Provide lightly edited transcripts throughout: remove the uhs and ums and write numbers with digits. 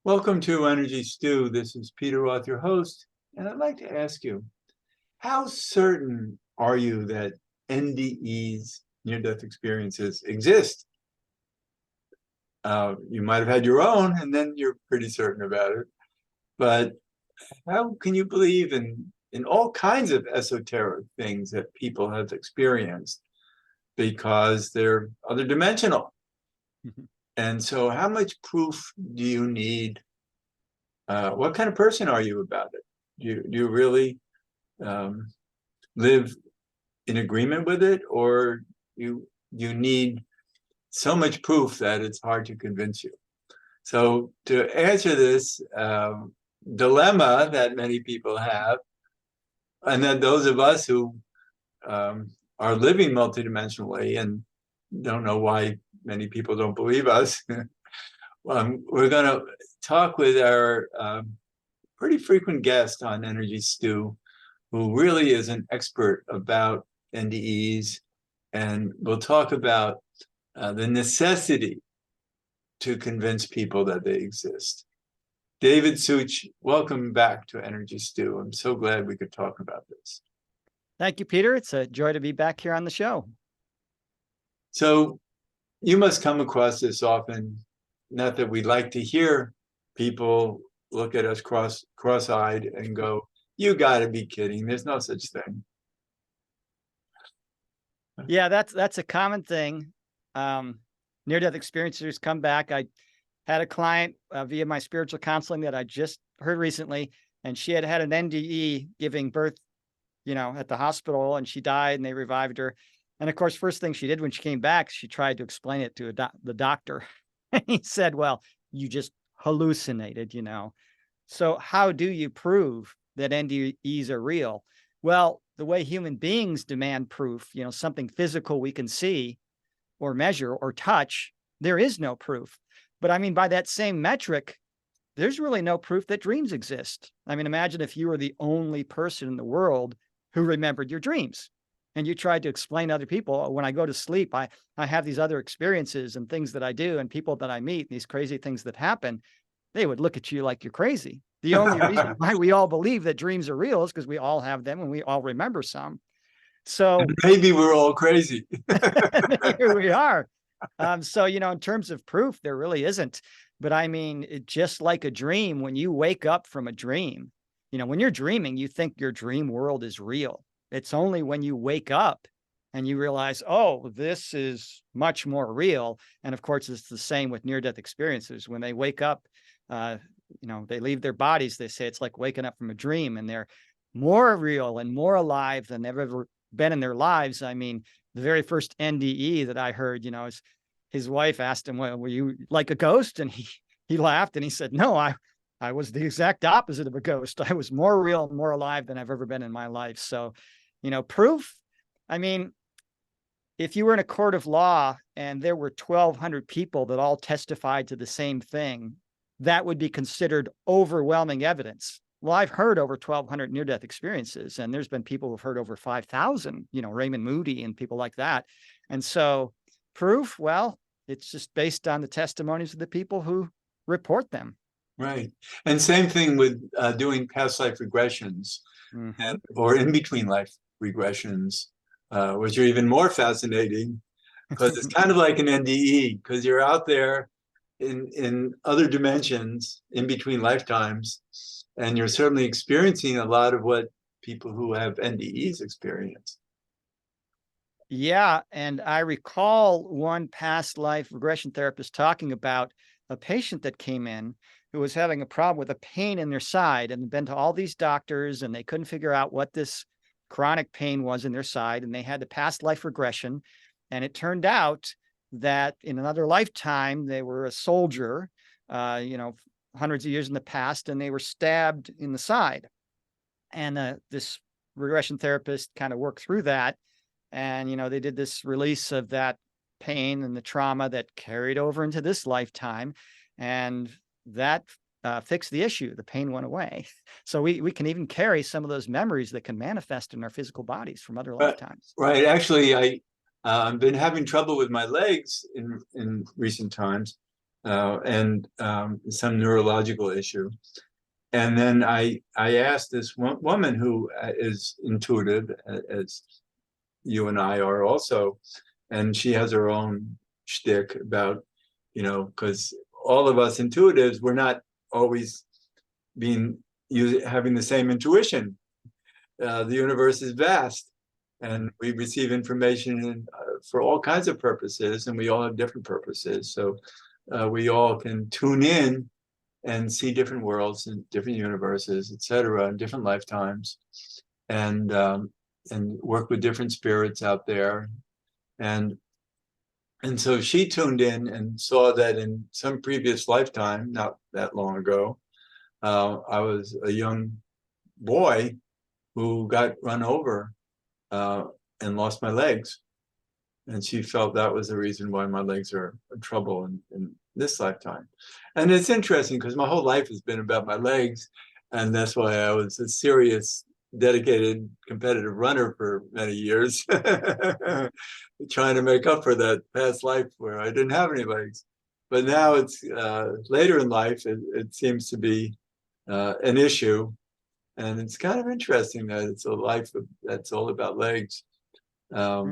Welcome to Energy Stew. This is Peter Roth, your host, and I'd like to ask you, how certain are you that NDEs, near-death experiences, exist? You might have had your own, and then you're pretty certain about it. But how can you believe in all kinds of esoteric things that people have experienced because they're other dimensional? And so how much proof do you need? What kind of person are you about it? Do you really live in agreement with it, or you need so much proof that it's hard to convince you? So to answer this dilemma that many people have, and then those of us who are living multidimensionally and don't know why many people don't believe us, we're going to talk with our pretty frequent guest on Energy Stew, who really is an expert about NDEs, and we'll talk about the necessity to convince people that they exist. David Suich, welcome back to Energy Stew. I'm so glad we could talk about this. Thank you, Peter. It's a joy to be back here on the show. So you must come across this often, not that we like to hear people look at us cross-eyed and go, you got to be kidding. There's no such thing. Yeah, that's a common thing. Near-death experiencers come back. I had a client via my spiritual counseling that I just heard recently, and she had had an NDE giving birth, at the hospital, and she died, and they revived her. And of course, first thing she did when she came back, she tried to explain it to the doctor. And he said, well, you just hallucinated, So how do you prove that NDEs are real? Well, the way human beings demand proof, something physical we can see or measure or touch, there is no proof. But I mean, by that same metric, there's really no proof that dreams exist. I mean, imagine if you were the only person in the world who remembered your dreams. And you tried to explain to other people, when I go to sleep, I have these other experiences and things that I do and people that I meet, these crazy things that happen. They would look at you like you're crazy. The only reason why we all believe that dreams are real is because we all have them and we all remember some. So and maybe we're all crazy. Here we are. So, in terms of proof, there really isn't. But I mean, just like a dream, when you wake up from a dream, when you're dreaming, you think your dream world is real. It's only when you wake up and you realize, oh, this is much more real. And of course, it's the same with near-death experiences. When they wake up, they leave their bodies. They say it's like waking up from a dream, and they're more real and more alive than they've ever been in their lives. I mean, the very first NDE that I heard, is his wife asked him, well, were you like a ghost? And he laughed and he said, no, I was the exact opposite of a ghost. I was more real, more alive than I've ever been in my life. So, proof, I mean, if you were in a court of law and there were 1,200 people that all testified to the same thing, that would be considered overwhelming evidence. Well, I've heard over 1,200 near-death experiences, and there's been people who've heard over 5,000, Raymond Moody and people like that. And so proof, well, it's just based on the testimonies of the people who report them. Right. And same thing with doing past life regressions or in-between life regressions, which are even more fascinating because it's kind of like an NDE, because you're out there in other dimensions in between lifetimes, and you're certainly experiencing a lot of what people who have NDEs experience. Yeah, and I recall one past life regression therapist talking about a patient that came in who was having a problem with a pain in their side and been to all these doctors, and they couldn't figure out what this chronic pain was in their side, and they had the past life regression. And it turned out that in another lifetime, they were a soldier, hundreds of years in the past, and they were stabbed in the side. And this regression therapist kind of worked through that. And, they did this release of that pain and the trauma that carried over into this lifetime. And that fixed the issue. The pain went away. So we can even carry some of those memories that can manifest in our physical bodies from other lifetimes. Right. Actually, I've been having trouble with my legs in recent times. and some neurological issue. And then I asked this woman who is intuitive, as you and I are also, and she has her own shtick about, because all of us intuitives, we're not always having the same intuition. The universe is vast, and we receive information for all kinds of purposes, and we all have different purposes. So we all can tune in and see different worlds and different universes, et cetera, in different lifetimes, and work with different spirits out there. And so she tuned in and saw that in some previous lifetime, not that long ago, I was a young boy who got run over and lost my legs. And she felt that was the reason why my legs are in trouble in this lifetime. And it's interesting because my whole life has been about my legs. And that's why I was a serious, dedicated, competitive runner for many years, trying to make up for that past life where I didn't have any legs. But now it's later in life, it seems to be an issue. And it's kind of interesting that it's a life that's all about legs. But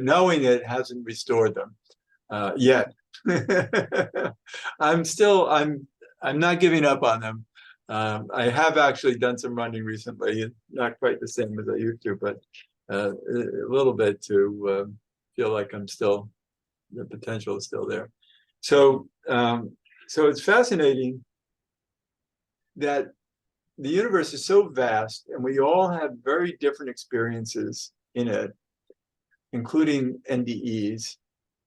knowing it hasn't restored them yet. I'm not giving up on them. I have actually done some running recently, not quite the same as I used to, but a little bit to feel like the potential is still there. So it's fascinating that the universe is so vast, and we all have very different experiences in it, including NDEs.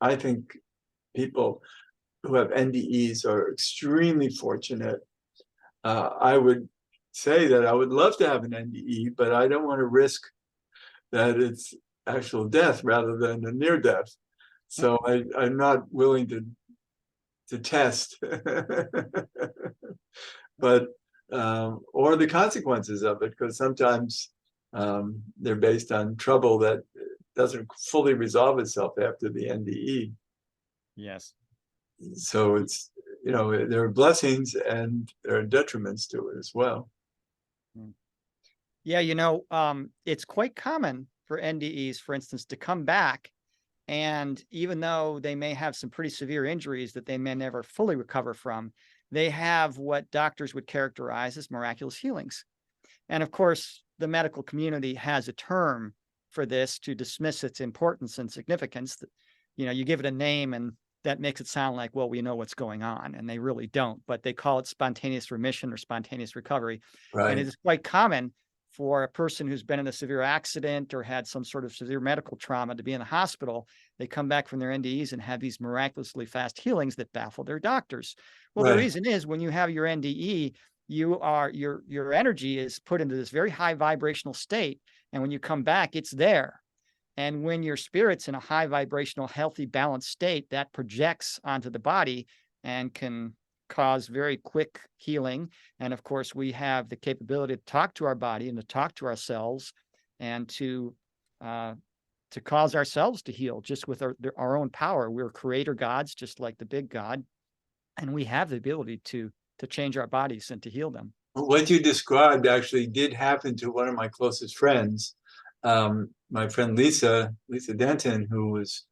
I think people who have NDEs are extremely fortunate. I would say that I would love to have an NDE, but I don't want to risk that it's actual death rather than a near death. So I'm not willing to test, but or the consequences of it, because sometimes they're based on trouble that doesn't fully resolve itself after the NDE. Yes. So it's, there are blessings and there are detriments to it as well. Yeah, it's quite common for NDEs, for instance, to come back, and even though they may have some pretty severe injuries that they may never fully recover from, they have what doctors would characterize as miraculous healings. And of course, the medical community has a term for this to dismiss its importance and significance. You give it a name and that makes it sound like, well, we know what's going on, and they really don't, but they call it spontaneous remission or spontaneous recovery. Right. And it is quite common for a person who's been in a severe accident or had some sort of severe medical trauma to be in the hospital. They come back from their NDEs and have these miraculously fast healings that baffle their doctors. Well, Right. The reason is when you have your NDE, your energy is put into this very high vibrational state. And when you come back, it's there. And when your spirit's in a high vibrational, healthy, balanced state, that projects onto the body and can cause very quick healing. And of course, we have the capability to talk to our body and to talk to ourselves and to cause ourselves to heal just with our own power. We're creator gods, just like the big God. And we have the ability to change our bodies and to heal them. What you described actually did happen to one of my closest friends. My friend Lisa Denton, who was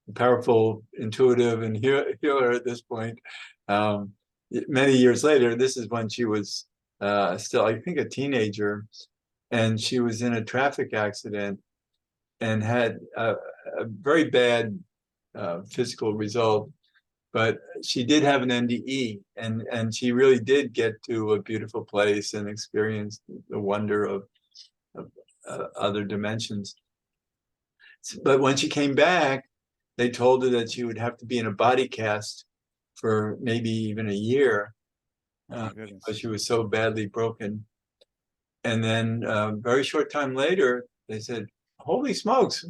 a powerful, intuitive, and healer at this point. Many years later, this is when she was still, I think, a teenager, and she was in a traffic accident and had a very bad physical result. But she did have an NDE, and she really did get to a beautiful place and experienced the wonder of other dimensions. But when she came back, they told her that she would have to be in a body cast for maybe even a year because she was so badly broken. And then a very short time later, they said, "Holy smokes,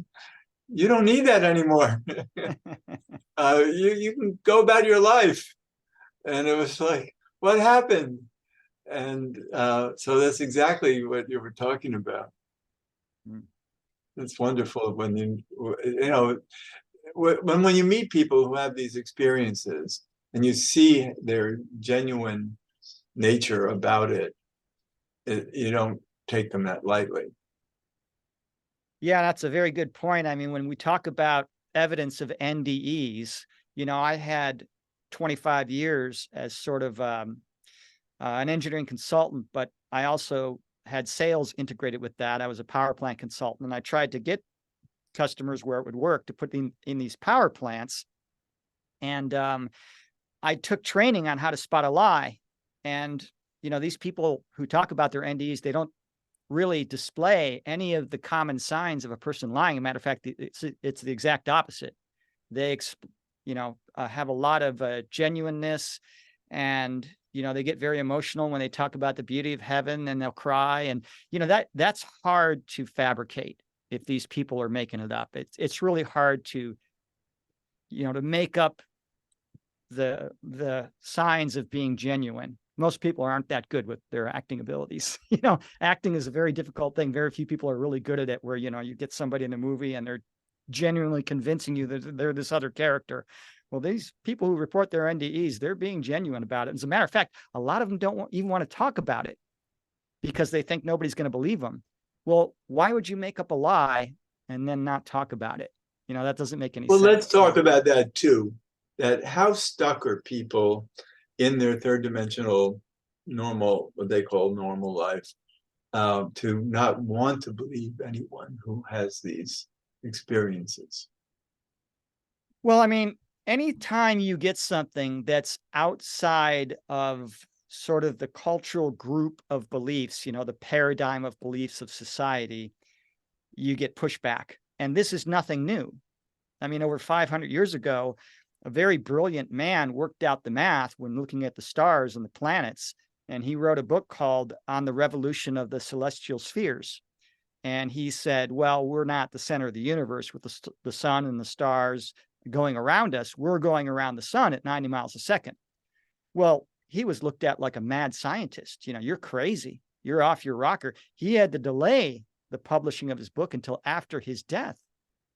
you don't need that anymore. You can go about your life." And it was like, what happened? And so that's exactly what you were talking about. It's wonderful when when you meet people who have these experiences and you see their genuine nature about it, you don't take them that lightly. Yeah, that's a very good point. I mean, when we talk about evidence of NDEs, I had 25 years as sort of an engineering consultant, but I also had sales integrated with that. I was a power plant consultant, and I tried to get customers where it would work to put in these power plants. And I took training on how to spot a lie. And, these people who talk about their NDEs, they don't really display any of the common signs of a person lying. As a matter of fact, it's the exact opposite. They, have a lot of genuineness, and, they get very emotional when they talk about the beauty of heaven, and they'll cry. And, that's hard to fabricate if these people are making it up. It's really hard to, to make up the signs of being genuine. Most people aren't that good with their acting abilities. Acting is a very difficult thing. Very few people are really good at it, where, you get somebody in a movie and they're genuinely convincing you that they're this other character. Well, these people who report their NDEs, they're being genuine about it. As a matter of fact, a lot of them don't even want to talk about it because they think nobody's going to believe them. Well, why would you make up a lie and then not talk about it? That doesn't make any Well, sense. let's talk about that too. That how stuck are people in their third dimensional normal, what they call normal life, to not want to believe anyone who has these experiences? Well, I mean, anytime you get something that's outside of sort of the cultural group of beliefs, the paradigm of beliefs of society, you get pushback. And this is nothing new. I mean, over 500 years ago, a very brilliant man worked out the math when looking at the stars and the planets. And he wrote a book called On the Revolution of the Celestial Spheres. And he said, well, we're not the center of the universe with the sun and the stars going around us. We're going around the sun at 90 miles a second. Well, he was looked at like a mad scientist. You're crazy. You're off your rocker. He had to delay the publishing of his book until after his death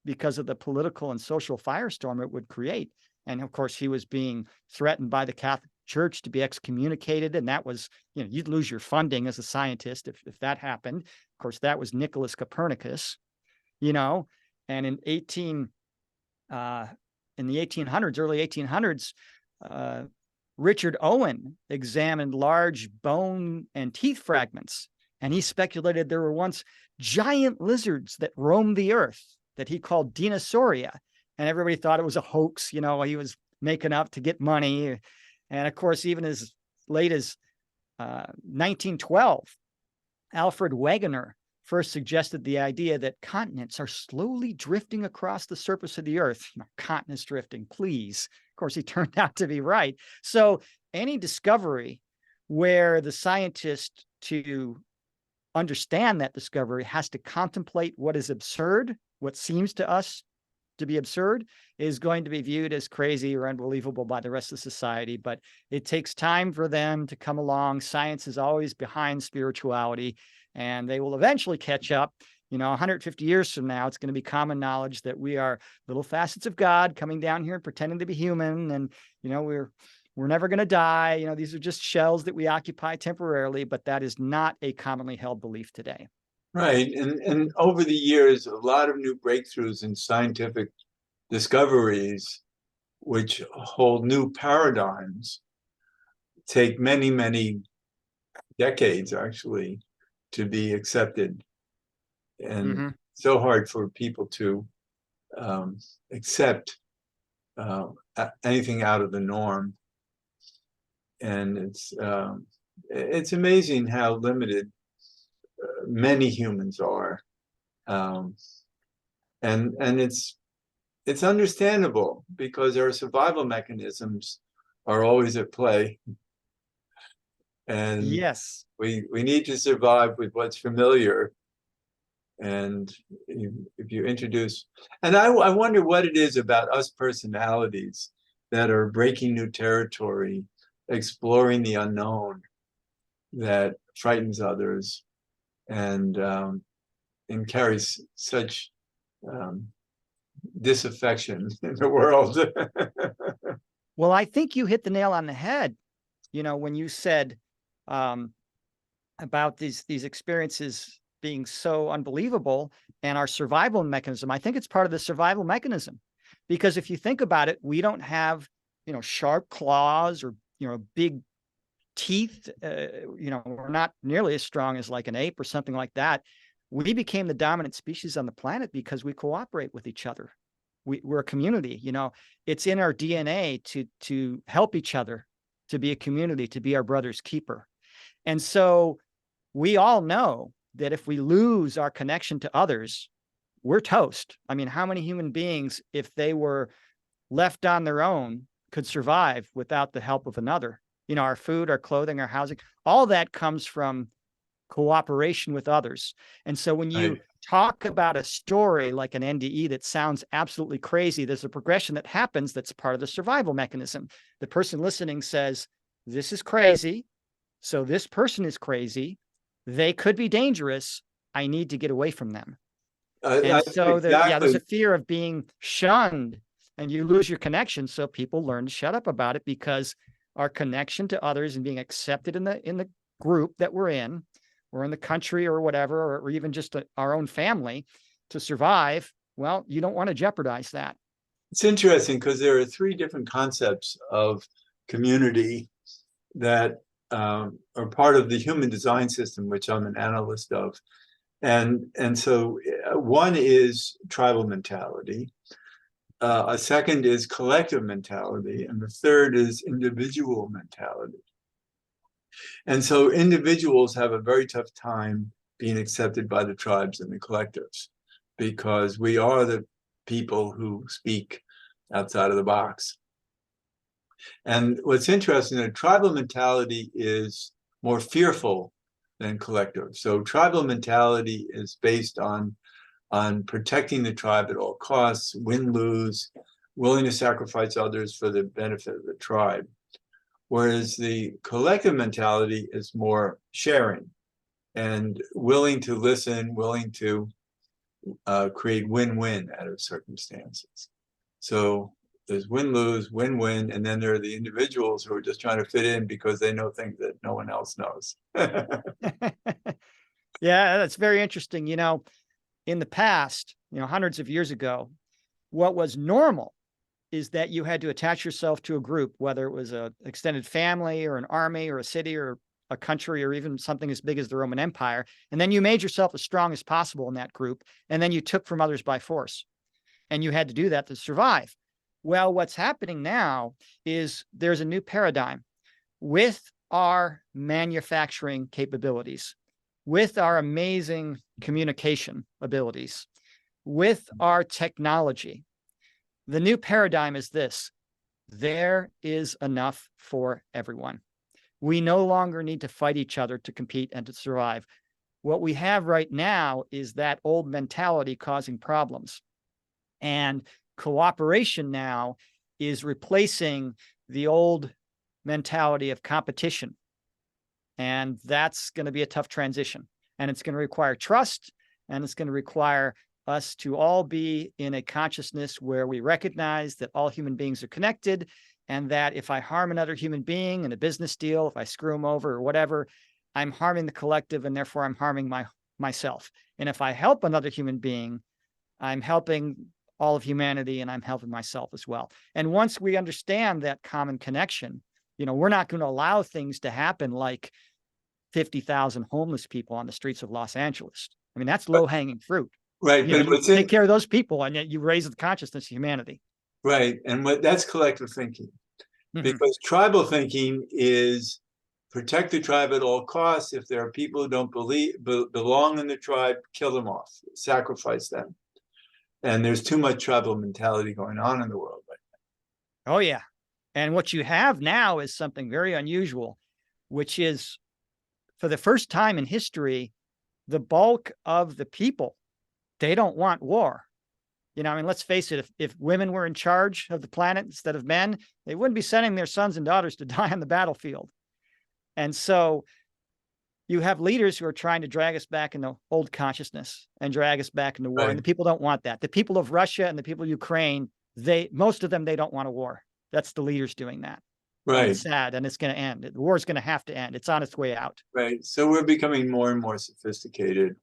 because of the political and social firestorm it would create. And of course, he was being threatened by the Catholic Church to be excommunicated. And that was, you'd lose your funding as a scientist if that happened. Of course, that was Nicholas Copernicus, and in the 1800s, early 1800s, Richard Owen examined large bone and teeth fragments, and he speculated there were once giant lizards that roamed the earth that he called Dinosauria. And everybody thought it was a hoax. He was making up to get money. And of course, even as late as 1912, Alfred Wegener first suggested the idea that continents are slowly drifting across the surface of the earth. Continents drifting, please. Of course, he turned out to be right. So any discovery where the scientist, to understand that discovery, has to contemplate what is absurd, what seems to us to be absurd, is going to be viewed as crazy or unbelievable by the rest of society. But it takes time for them to come along. Science is always behind spirituality, and they will eventually catch up. 150 years from now, it's going to be common knowledge that we are little facets of God coming down here and pretending to be human. And, we're never going to die. These are just shells that we occupy temporarily, but that is not a commonly held belief today. Right. And over the years, a lot of new breakthroughs in scientific discoveries, which hold new paradigms, take many, many decades actually to be accepted. And so hard for people to accept anything out of the norm. And it's amazing how limited many humans are, and it's understandable because our survival mechanisms are always at play, and yes, we need to survive with what's familiar. And if you introduce, and I wonder what it is about us personalities that are breaking new territory, exploring the unknown, that frightens others and carries such disaffection in the world. Well, I think you hit the nail on the head, when you said about these experiences being so unbelievable and our survival mechanism. I think it's part of the survival mechanism, because if you think about it, we don't have, sharp claws or, big teeth. We're not nearly as strong as like an ape or something like that. We became the dominant species on the planet because we cooperate with each other. We're a community. It's in our DNA to help each other, to be a community, to be our brother's keeper. And so we all know that if we lose our connection to others, we're toast. I mean, how many human beings, if they were left on their own, could survive without the help of another? Our food, our clothing, our housing, all that comes from cooperation with others. And so when you talk about a story like an NDE that sounds absolutely crazy, there's a progression that happens that's part of the survival mechanism. The person listening says, this is crazy. So this person is crazy. They could be dangerous. I need to get away from them. And so there's a fear of being shunned, and you lose your connection. So people learn to shut up about it, because our connection to others and being accepted in the group that we're in, or in the country or whatever, or even just our own family, to survive, well, you don't want to jeopardize that. It's interesting because there are three different concepts of community that are part of the human design system, which I'm an analyst of. And so one is tribal mentality. A second is collective mentality. And the third is individual mentality. And so individuals have a very tough time being accepted by the tribes and the collectives, because we are the people who speak outside of the box. And what's interesting, that tribal mentality is more fearful than collective. So tribal mentality is based on protecting the tribe at all costs, win-lose, willing to sacrifice others for the benefit of the tribe. Whereas the collective mentality is more sharing and willing to listen, willing to create win-win out of circumstances. So there's win-lose, win-win, and then there are the individuals who are just trying to fit in because they know things that no one else knows. Yeah, that's very interesting. In the past, hundreds of years ago, what was normal is that you had to attach yourself to a group, whether it was an extended family or an army or a city or a country or even something as big as the Roman Empire. And then you made yourself as strong as possible in that group. And then you took from others by force. And you had to do that to survive. Well, what's happening now is there's a new paradigm with our manufacturing capabilities, with our amazing communication abilities, with our technology. The new paradigm is this: there is enough for everyone. We no longer need to fight each other to compete and to survive. What we have right now is that old mentality causing problems. And cooperation now is replacing the old mentality of competition. And that's going to be a tough transition. And it's going to require trust, and it's going to require us to all be in a consciousness where we recognize that all human beings are connected, and that if I harm another human being in a business deal, if I screw them over or whatever, I'm harming the collective, and therefore I'm harming myself. And if I help another human being, I'm helping all of humanity, and I'm helping myself as well. And once we understand that common connection, we're not going to allow things to happen like 50,000 homeless people on the streets of Los Angeles. I mean, that's low-hanging fruit. Right. But you take care of those people, and yet you raise the consciousness of humanity. Right. And that's collective thinking. Because tribal thinking is protect the tribe at all costs. If there are people who don't belong in the tribe, kill them off, sacrifice them. And there's too much tribal mentality going on in the world right now. Oh, yeah. And what you have now is something very unusual, which is, for the first time in history, the bulk of the people, they don't want war. Let's face it, if women were in charge of the planet instead of men, they wouldn't be sending their sons and daughters to die on the battlefield. And so you have leaders who are trying to drag us back into old consciousness and drag us back into war. Right. And the people don't want that. The people of Russia and the people of Ukraine, most of them, they don't want a war. That's the leaders doing that. And Right. it's sad, and it's going to end. The war is going to have to end. It's on its way out. Right. So we're becoming more and more sophisticated,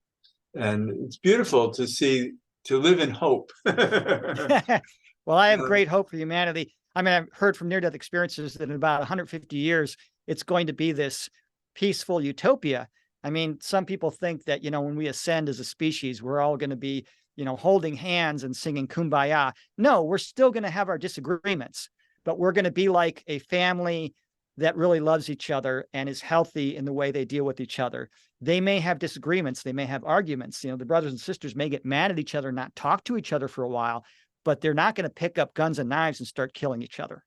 and it's beautiful to see, to live in hope. Well, I have Yeah. great hope for humanity. I mean, I've heard from near-death experiences that in about 150 years, it's going to be this peaceful utopia. I mean, some people think that, when we ascend as a species, we're all going to be, holding hands and singing Kumbaya. No, we're still going to have our disagreements, but we're going to be like a family that really loves each other and is healthy in the way they deal with each other. They may have disagreements. They may have arguments. The brothers and sisters may get mad at each other, not talk to each other for a while, but they're not going to pick up guns and knives and start killing each other.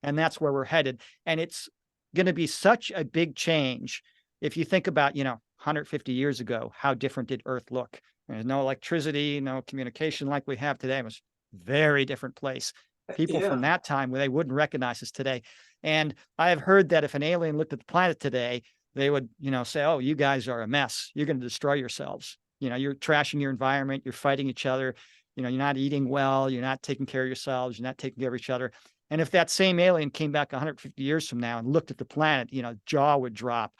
And that's where we're headed. And it's going to be such a big change. If you think about, 150 years ago, how different did Earth look? There's no electricity, no communication like we have today. It was a very different place. People from that time, they wouldn't recognize us today. And I have heard that if an alien looked at the planet today, they would, say, oh, you guys are a mess. You're going to destroy yourselves. You're trashing your environment. You're fighting each other. You're not eating well. You're not taking care of yourselves. You're not taking care of each other. And if that same alien came back 150 years from now and looked at the planet, jaw would drop.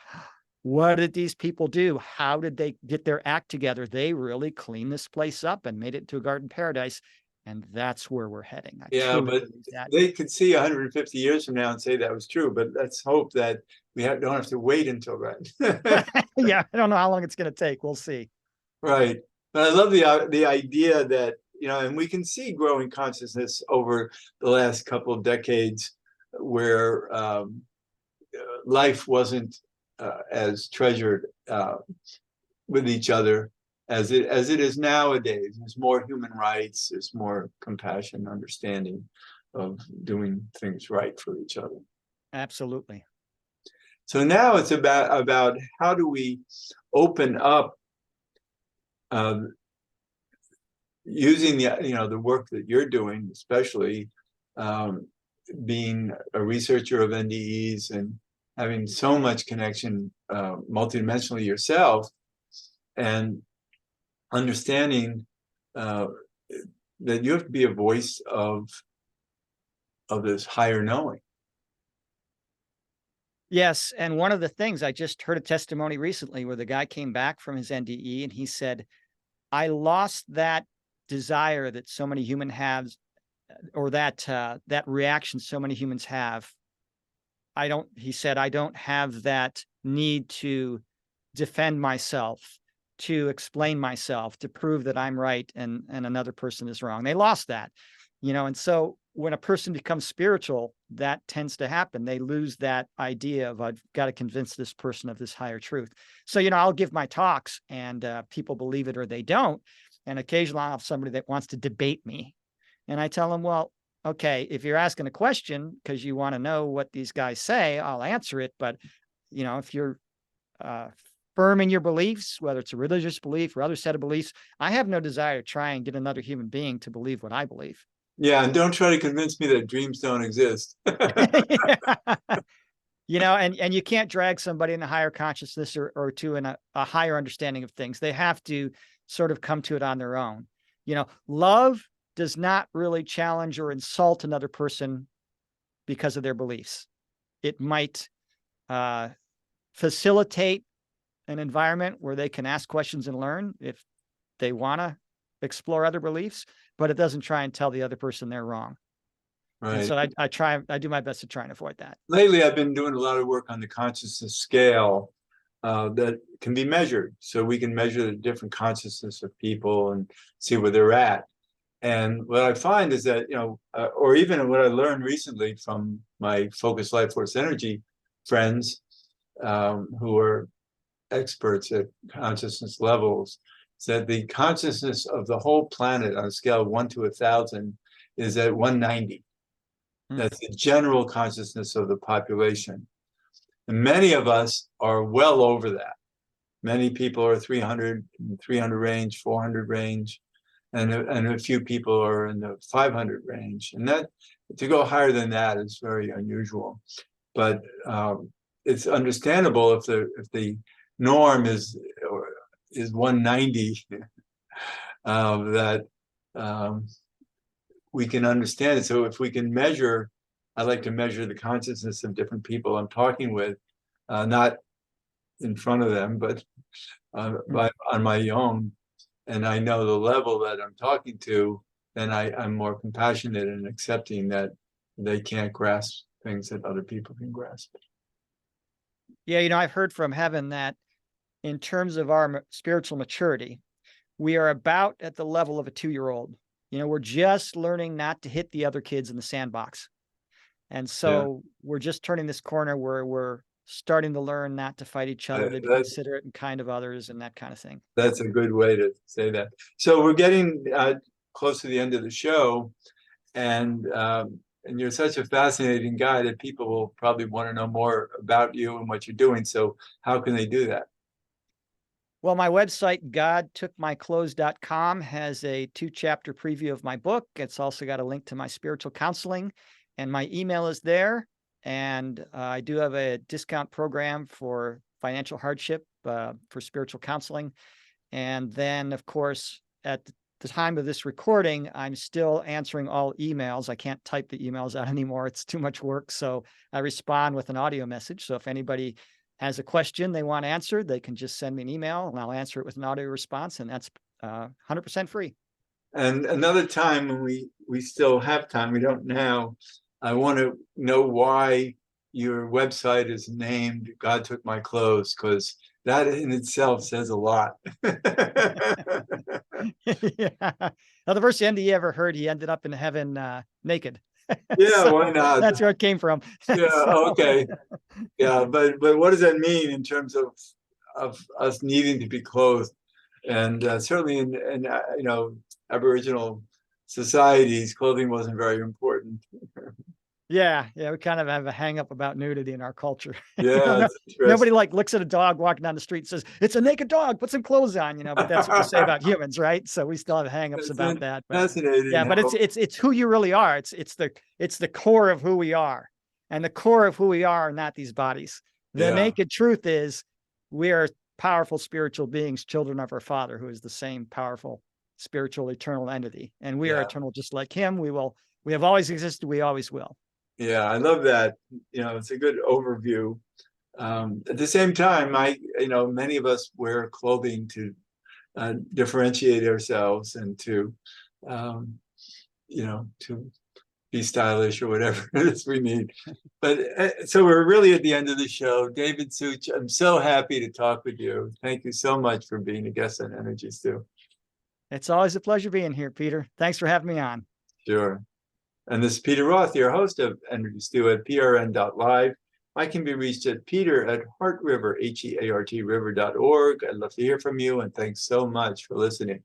What did these people do? How did they get their act together? They really cleaned this place up and made it into a garden paradise. And that's where we're heading. Yeah, but they could see 150 years from now and say that was true. But let's hope that we don't have to wait until then. Yeah, I don't know how long it's going to take. We'll see. Right. But I love the idea that, and we can see growing consciousness over the last couple of decades where life wasn't as treasured with each other as it is nowadays. There's more human rights, there's more compassion, understanding of doing things right for each other. Absolutely. So now it's about how do we open up using the work that you're doing, especially being a researcher of NDEs and having so much connection multidimensionally yourself, and understanding that you have to be a voice of this higher knowing. Yes. And one of the things, I just heard a testimony recently where the guy came back from his NDE and he said, I lost that desire that so many humans have, or that reaction so many humans have. He said, I don't have that need to defend myself, to explain myself, to prove that I'm right and another person is wrong. They lost that, and so when a person becomes spiritual, that tends to happen. They lose that idea of, I've got to convince this person of this higher truth. So, I'll give my talks and people believe it or they don't. And occasionally I'll have somebody that wants to debate me. And I tell them, well, okay, if you're asking a question because you want to know what these guys say, I'll answer it. But, if you're firm in your beliefs, whether it's a religious belief or other set of beliefs, I have no desire to try and get another human being to believe what I believe. Yeah, and don't try to convince me that dreams don't exist. And you can't drag somebody in a higher consciousness or to a higher understanding of things. They have to sort of come to it on their own. Love does not really challenge or insult another person because of their beliefs. It might facilitate an environment where they can ask questions and learn if they want to explore other beliefs, but it doesn't try and tell the other person they're wrong. Right. And so I do my best to try and avoid that. Lately, I've been doing a lot of work on the consciousness scale that can be measured. So we can measure the different consciousness of people and see where they're at. And what I find is that, or even what I learned recently from my focused life force energy friends who are experts at consciousness levels, that the consciousness of the whole planet on a scale of 1 to 1,000 is at 190. That's the general consciousness of the population. And many of us are well over that. Many people are 300 range, 400 range, and a few people are in the 500 range. And that, to go higher than that is very unusual. But it's understandable if the norm is 190, that we can understand it. So if we can measure, I like to measure the consciousness of different people I'm talking with, not in front of them, but on my own, and I know the level that I'm talking to, then I'm more compassionate and accepting that they can't grasp things that other people can grasp. Yeah, I've heard from heaven that in terms of our spiritual maturity, we are about at the level of a 2-year-old. We're just learning not to hit the other kids in the sandbox. And so we're just turning this corner where we're starting to learn not to fight each other, to be considerate and kind of others and that kind of thing. That's a good way to say that. So we're getting close to the end of the show, and you're such a fascinating guy that people will probably want to know more about you and what you're doing. So how can they do that? Well, my website, godtookmyclothes.com, has a 2-chapter preview of my book. It's also got a link to my spiritual counseling, and my email is there. And I do have a discount program for financial hardship for spiritual counseling. And then, of course, at the time of this recording, I'm still answering all emails. I can't type the emails out anymore. It's too much work. So I respond with an audio message. So if anybody has a question they want answered, they can just send me an email and I'll answer it with an audio response. And that's 100% free. And another time when we still have time, we don't now, I want to know why your website is named God Took My Clothes, because that in itself says a lot. Yeah. Now, the first NDE ever heard, he ended up in heaven naked. Yeah, So why not? that's where it came from. Yeah, okay. Yeah, but what does that mean in terms of us needing to be clothed? And certainly in Aboriginal societies, clothing wasn't very important. Yeah, we kind of have a hang up about nudity in our culture. Yeah, Nobody looks at a dog walking down the street and says, "It's a naked dog, put some clothes on," but that's what we say about humans, right? So we still have hang ups about that. But fascinating. yeah, but it's who you really are. It's the core of who we are. And the core of who we are not these bodies. The naked truth is we are powerful spiritual beings, children of our Father, who is the same powerful spiritual eternal entity. And we are eternal just like him. We have always existed, we always will. Yeah, I love that. It's a good overview. At the same time, many of us wear clothing to differentiate ourselves and to be stylish or whatever it is we need. But so we're really at the end of the show. David Suich, I'm so happy to talk with you. Thank you so much for being a guest on Energy Stew. It's always a pleasure being here, Peter. Thanks for having me on. Sure. And this is Peter Roth, your host of Energy Stew at prn.live. I can be reached at peter@heartriver, HEART river.org. I'd love to hear from you, and thanks so much for listening.